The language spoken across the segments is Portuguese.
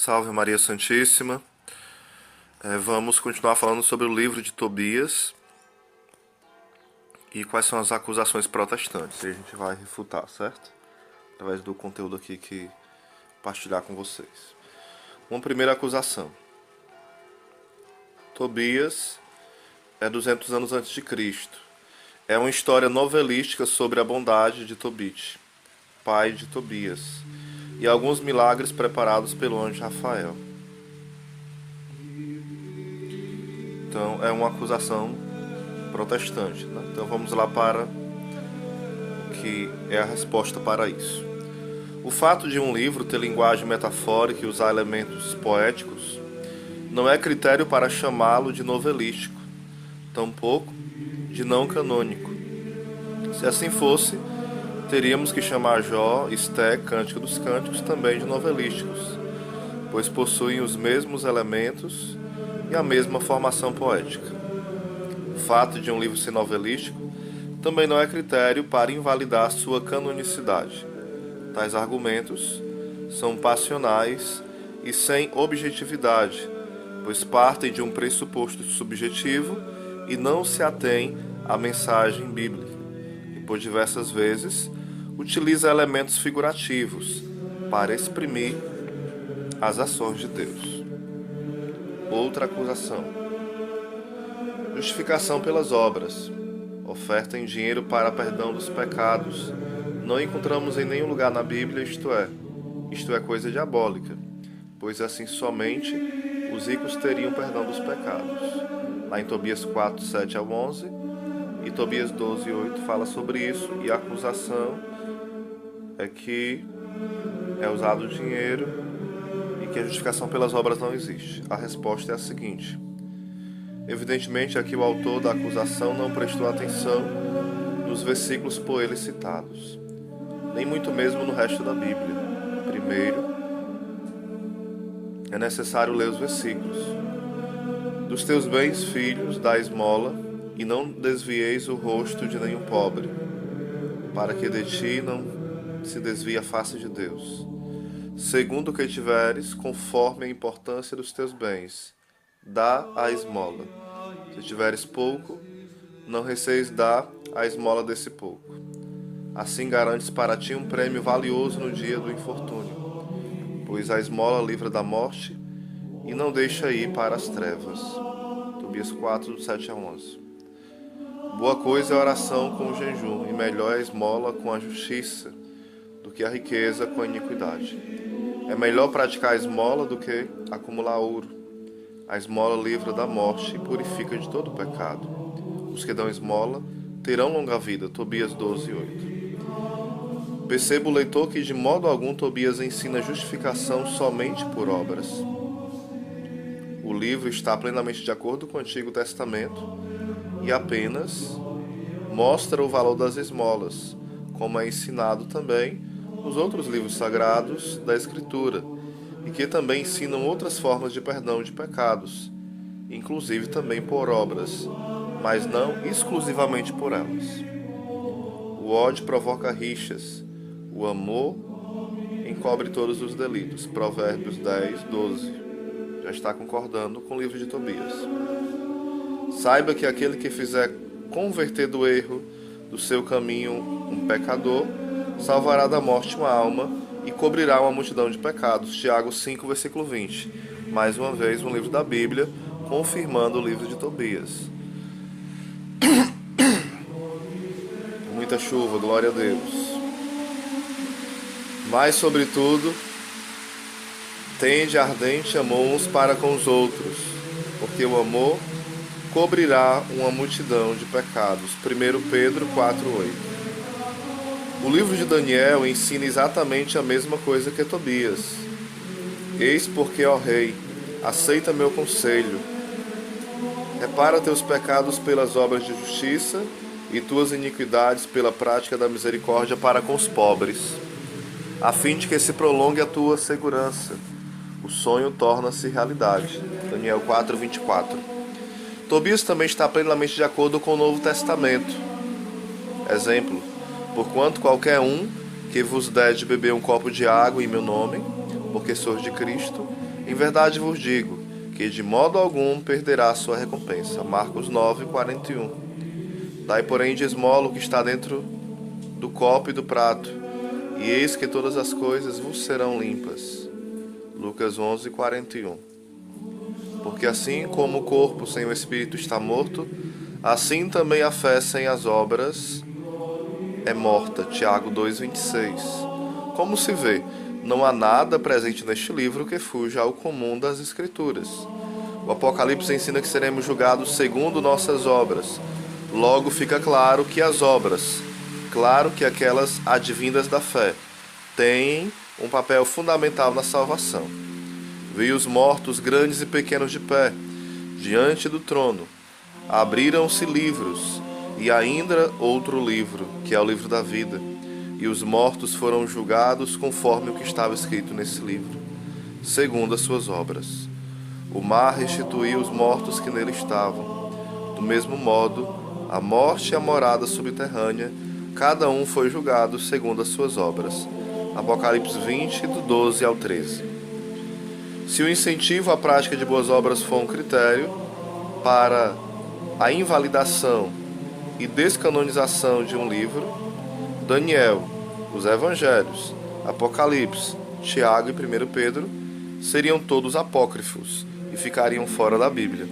Salve Maria Santíssima. Vamos continuar falando sobre o livro de Tobias e quais são as acusações protestantes. E a gente vai refutar, certo? Através do conteúdo aqui que partilhar com vocês. Uma primeira acusação. Tobias é 200 anos antes de Cristo. É uma história novelística sobre a bondade de Tobit, pai de Tobias, e alguns milagres preparados pelo anjo Rafael. Então é uma acusação protestante, né? Então vamos lá para o que é a resposta para isso. O fato de um livro ter linguagem metafórica e usar elementos poéticos não é critério para chamá-lo de novelístico, tampouco de não canônico. Se assim fosse, teríamos que chamar Jó, Esté, Cântico dos Cânticos também de novelísticos, pois possuem os mesmos elementos e a mesma formação poética. O fato de um livro ser novelístico também não é critério para invalidar sua canonicidade. Tais argumentos são passionais e sem objetividade, pois partem de um pressuposto subjetivo e não se atém à mensagem bíblica, e por diversas vezes utiliza elementos figurativos para exprimir as ações de Deus. Outra acusação. Justificação pelas obras. Oferta em dinheiro para perdão dos pecados. Não encontramos em nenhum lugar na Bíblia, isto é coisa diabólica, pois assim somente os ricos teriam perdão dos pecados. Lá em Tobias 4, 7 ao 11 e Tobias 12, 8 fala sobre isso, e a acusação é que é usado o dinheiro e que a justificação pelas obras não existe. A resposta é a seguinte. Evidentemente, aqui o autor da acusação não prestou atenção nos versículos por ele citados, nem muito mesmo no resto da Bíblia. Primeiro, é necessário ler os versículos. Dos teus bens, filhos, dá esmola, e não desvieis o rosto de nenhum pobre, para que de ti não se desvie a face de Deus. Segundo o que tiveres, conforme a importância dos teus bens, dá a esmola. Se tiveres pouco, não receis dar a esmola desse pouco. Assim garantes para ti um prêmio valioso no dia do infortúnio, pois a esmola livra da morte e não deixa ir para as trevas. Tobias 4, 7 a 11. Boa coisa é a oração com o jejum, e melhor é a esmola com a justiça do que a riqueza com a iniquidade. É melhor praticar a esmola do que acumular ouro. A esmola livra da morte e purifica de todo pecado. Os que dão esmola terão longa vida. Tobias 12, 8. Perceba o leitor que de modo algum Tobias ensina justificação somente por obras. O livro está plenamente de acordo com o Antigo Testamento e apenas mostra o valor das esmolas, como é ensinado também nos outros livros sagrados da Escritura, e que também ensinam outras formas de perdão de pecados, inclusive também por obras, mas não exclusivamente por elas. O ódio provoca rixas, o amor encobre todos os delitos. Provérbios 10, 12. Já está concordando com o livro de Tobias. Saiba que aquele que fizer converter do erro do seu caminho um pecador, salvará da morte uma alma e cobrirá uma multidão de pecados. Tiago 5, versículo 20. Mais uma vez, um livro da Bíblia, confirmando o livro de Tobias. Muita chuva, glória a Deus. Mas, sobretudo, tende ardente amor uns para com os outros, porque o amor cobrirá uma multidão de pecados. 1 Pedro 4, 8. O livro de Daniel ensina exatamente a mesma coisa que Tobias. Eis porque, ó rei, aceita meu conselho. Repara teus pecados pelas obras de justiça e tuas iniquidades pela prática da misericórdia para com os pobres, a fim de que se prolongue a tua segurança. O sonho torna-se realidade. Daniel 4, 24. Tobias também está plenamente de acordo com o Novo Testamento. Exemplo: porquanto qualquer um que vos der de beber um copo de água em meu nome, porque sois de Cristo, Em verdade vos digo que de modo algum perderá a sua recompensa. Marcos 9:41. Dai, porém, de esmola o que está dentro do copo e do prato, e eis que todas as coisas vos serão limpas. Lucas 11:41. Porque assim como o corpo sem o espírito está morto, assim também a fé sem as obras é morta. Tiago 2:26. Como se vê, não há nada presente neste livro que fuja ao comum das Escrituras. O Apocalipse ensina que seremos julgados segundo nossas obras. Logo fica claro que as obras, claro que aquelas advindas da fé, têm um papel fundamental na salvação. Vi os mortos grandes e pequenos de pé, diante do trono. Abriram-se livros, e ainda outro livro, que é o livro da vida. E os mortos foram julgados conforme o que estava escrito nesse livro, segundo as suas obras. O mar restituiu os mortos que nele estavam. Do mesmo modo, a morte e a morada subterrânea, cada um foi julgado segundo as suas obras. Apocalipse 20, do 12 ao 13. Se o incentivo à prática de boas obras for um critério para a invalidação e descanonização de um livro, Daniel, os Evangelhos, Apocalipse, Tiago e 1 Pedro seriam todos apócrifos e ficariam fora da Bíblia,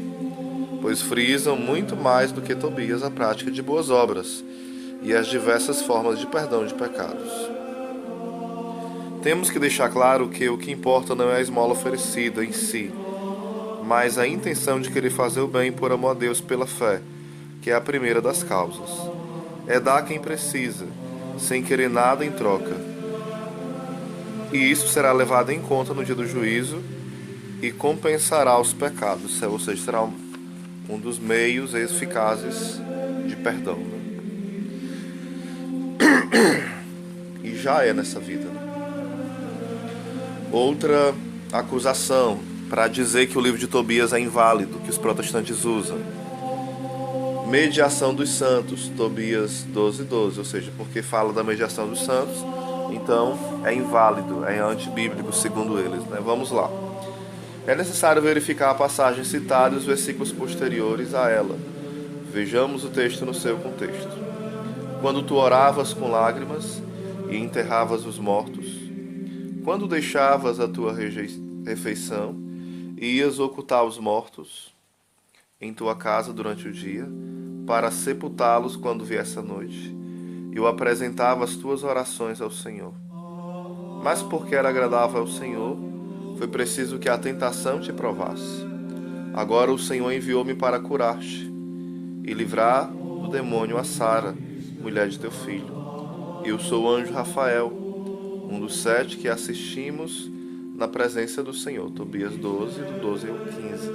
pois frisam muito mais do que Tobias a prática de boas obras e as diversas formas de perdão de pecados. Temos que deixar claro que o que importa não é a esmola oferecida em si, mas a intenção de querer fazer o bem por amor a Deus pela fé, que é a primeira das causas. É dar a quem precisa, sem querer nada em troca. E isso será levado em conta no dia do juízo e compensará os pecados, ou seja, será um dos meios eficazes de perdão. E já é nessa vida. Outra acusação para dizer que o livro de Tobias é inválido, que os protestantes usam. Mediação dos santos, Tobias 12:12, ou seja, porque fala da mediação dos santos, então é inválido, é antibíblico segundo eles. Vamos lá. É necessário verificar a passagem citada e os versículos posteriores a ela. Vejamos o texto no seu contexto. Quando tu oravas com lágrimas e enterravas os mortos, quando deixavas a tua refeição e ias ocultar os mortos em tua casa durante o dia, para sepultá-los quando viesse a noite, eu apresentava as tuas orações ao Senhor. Mas porque era agradável ao Senhor, foi preciso que a tentação te provasse. Agora o Senhor enviou-me para curar-te e livrar do demônio a Sara, mulher de teu filho. Eu sou o anjo Rafael, um dos 7 que assistimos na presença do Senhor. Tobias 12, do 12 ao 15.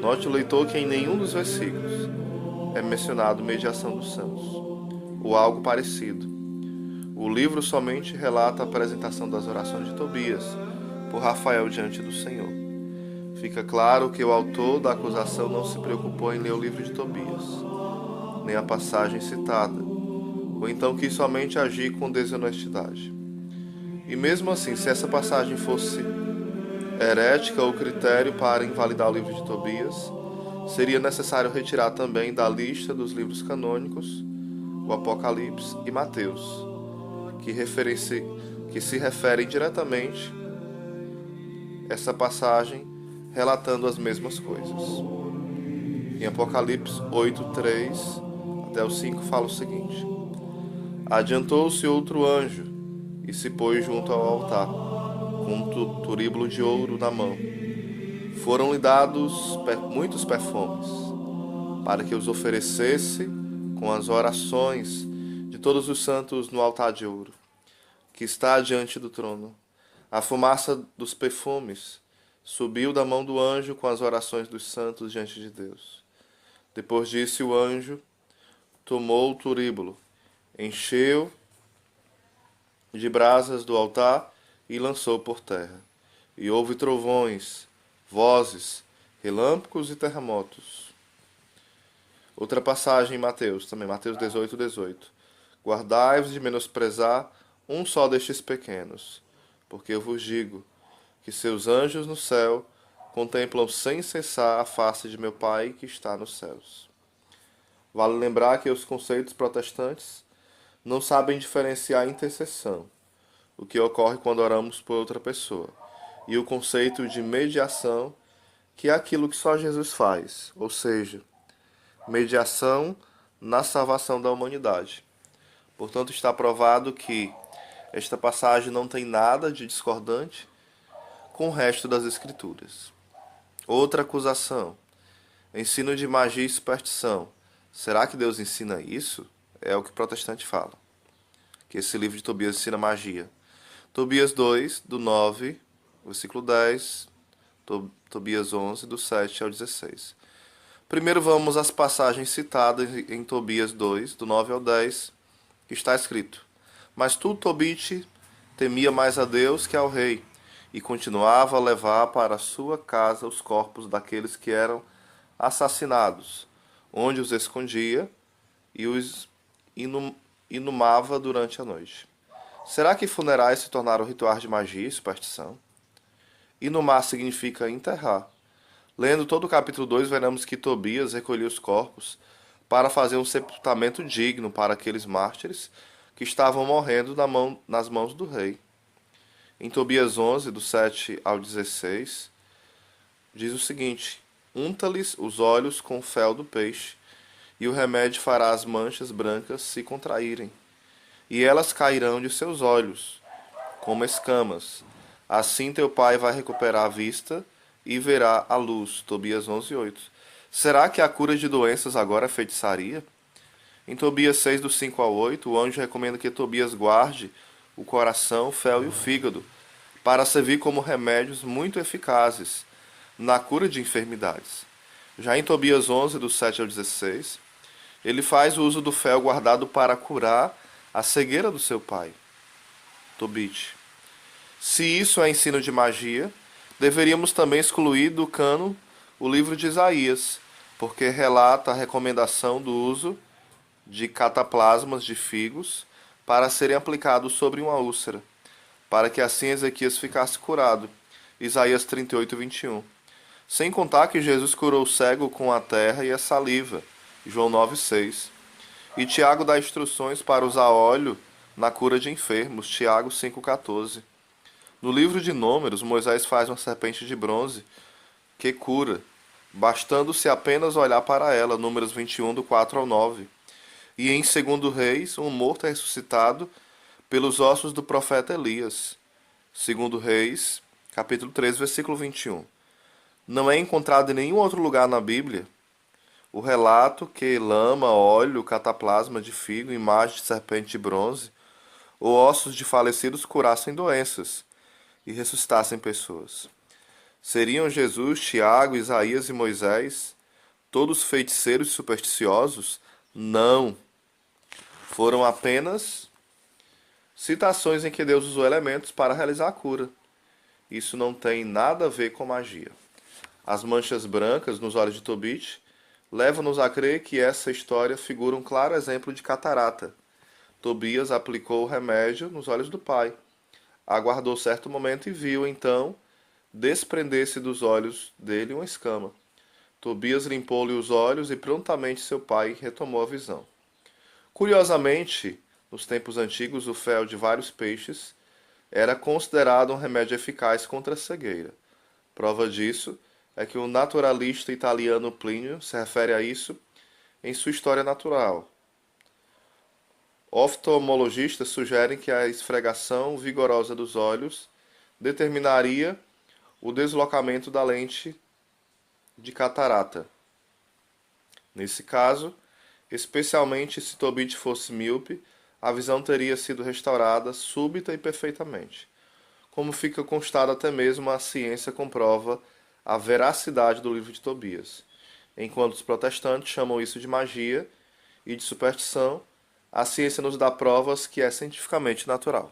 Note o leitor que em nenhum dos versículos é mencionado mediação dos santos, ou algo parecido. O livro somente relata a apresentação das orações de Tobias por Rafael diante do Senhor. Fica claro que o autor da acusação não se preocupou em ler o livro de Tobias, nem a passagem citada, ou então quis somente agir com desonestidade. E mesmo assim, se essa passagem fosse herética ou critério para invalidar o livro de Tobias, seria necessário retirar também da lista dos livros canônicos o Apocalipse e Mateus, que se referem diretamente a essa passagem relatando as mesmas coisas. Em Apocalipse 8:3 até o 5 fala o seguinte: Adiantou-se outro anjo e se pôs junto ao altar, com um turíbulo de ouro na mão. Foram-lhe dados muitos perfumes, para que os oferecesse com as orações de todos os santos no altar de ouro, que está diante do trono. A fumaça dos perfumes subiu da mão do anjo com as orações dos santos diante de Deus. Depois disso, o anjo tomou o turíbulo, encheu de brasas do altar e lançou por terra. E houve trovões, vozes, relâmpagos e terremotos. Outra passagem em Mateus, também Mateus 18:18. Guardai-vos de menosprezar um só destes pequenos, porque eu vos digo que seus anjos no céu contemplam sem cessar a face de meu Pai que está nos céus. Vale lembrar que os conceitos protestantes não sabem diferenciar a intercessão, o que ocorre quando oramos por outra pessoa, e o conceito de mediação, que é aquilo que só Jesus faz, ou seja, mediação na salvação da humanidade. Portanto, está provado que esta passagem não tem nada de discordante com o resto das Escrituras. Outra acusação: ensino de magia e superstição. Será que Deus ensina isso? É o que o protestante fala, que esse livro de Tobias ensina magia. Tobias 2, do 9, versículo 10, Tobias 11, do 7 ao 16. Primeiro vamos às passagens citadas em Tobias 2, do 9 ao 10, que está escrito: Mas tu, Tobit, temia mais a Deus que ao rei, e continuava a levar para a sua casa os corpos daqueles que eram assassinados, onde os escondia e os inumava durante a noite. Será que funerais se tornaram rituais de magia e superstição? Inumar significa enterrar. Lendo todo o capítulo 2, veremos que Tobias recolhia os corpos para fazer um sepultamento digno para aqueles mártires que estavam morrendo nas mãos do rei. Em Tobias 11, do 7 ao 16, diz o seguinte: Unta-lhes os olhos com o fel do peixe, e o remédio fará as manchas brancas se contraírem, e elas cairão de seus olhos, como escamas. Assim teu pai vai recuperar a vista e verá a luz. Tobias 11, 8. Será que a cura de doenças agora é feitiçaria? Em Tobias 6, do 5 ao 8, o anjo recomenda que Tobias guarde o coração, o fel e o fígado, para servir como remédios muito eficazes na cura de enfermidades. Já em Tobias 11, do 7 ao 16, ele faz o uso do fel guardado para curar a cegueira do seu pai, Tobit. Se isso é ensino de magia, deveríamos também excluir do cânon o livro de Isaías, porque relata a recomendação do uso de cataplasmas de figos para serem aplicados sobre uma úlcera, para que assim Ezequias ficasse curado. Isaías 38, 21. Sem contar que Jesus curou o cego com a terra e a saliva. João 9, 6. E Tiago dá instruções para usar óleo na cura de enfermos. Tiago 5, 14. No livro de Números, Moisés faz uma serpente de bronze que cura, bastando-se apenas olhar para ela. Números 21, do 4 ao 9. E em 2 Reis, um morto é ressuscitado pelos ossos do profeta Elias. 2 Reis, capítulo 3, versículo 21. Não é encontrado em nenhum outro lugar na Bíblia o relato que lama, óleo, cataplasma de figo, imagem de serpente de bronze ou ossos de falecidos curassem doenças e ressuscitassem pessoas. Seriam Jesus, Tiago, Isaías e Moisés todos feiticeiros e supersticiosos? Não. Foram apenas citações em que Deus usou elementos para realizar a cura. Isso não tem nada a ver com magia. As manchas brancas nos olhos de Tobit levam-nos a crer que essa história figura um claro exemplo de catarata. Tobias aplicou o remédio nos olhos do pai. Aguardou certo momento e viu, então, desprender-se dos olhos dele uma escama. Tobias limpou-lhe os olhos e prontamente seu pai retomou a visão. Curiosamente, nos tempos antigos, o fel de vários peixes era considerado um remédio eficaz contra a cegueira. Prova disso é que o naturalista italiano Plínio se refere a isso em sua História Natural. Oftalmologistas sugerem que a esfregação vigorosa dos olhos determinaria o deslocamento da lente de catarata. Nesse caso, especialmente se Tobit fosse míope, a visão teria sido restaurada súbita e perfeitamente. Como fica constado, até mesmo a ciência comprova a veracidade do livro de Tobias. Enquanto os protestantes chamam isso de magia e de superstição, a ciência nos dá provas que é cientificamente natural.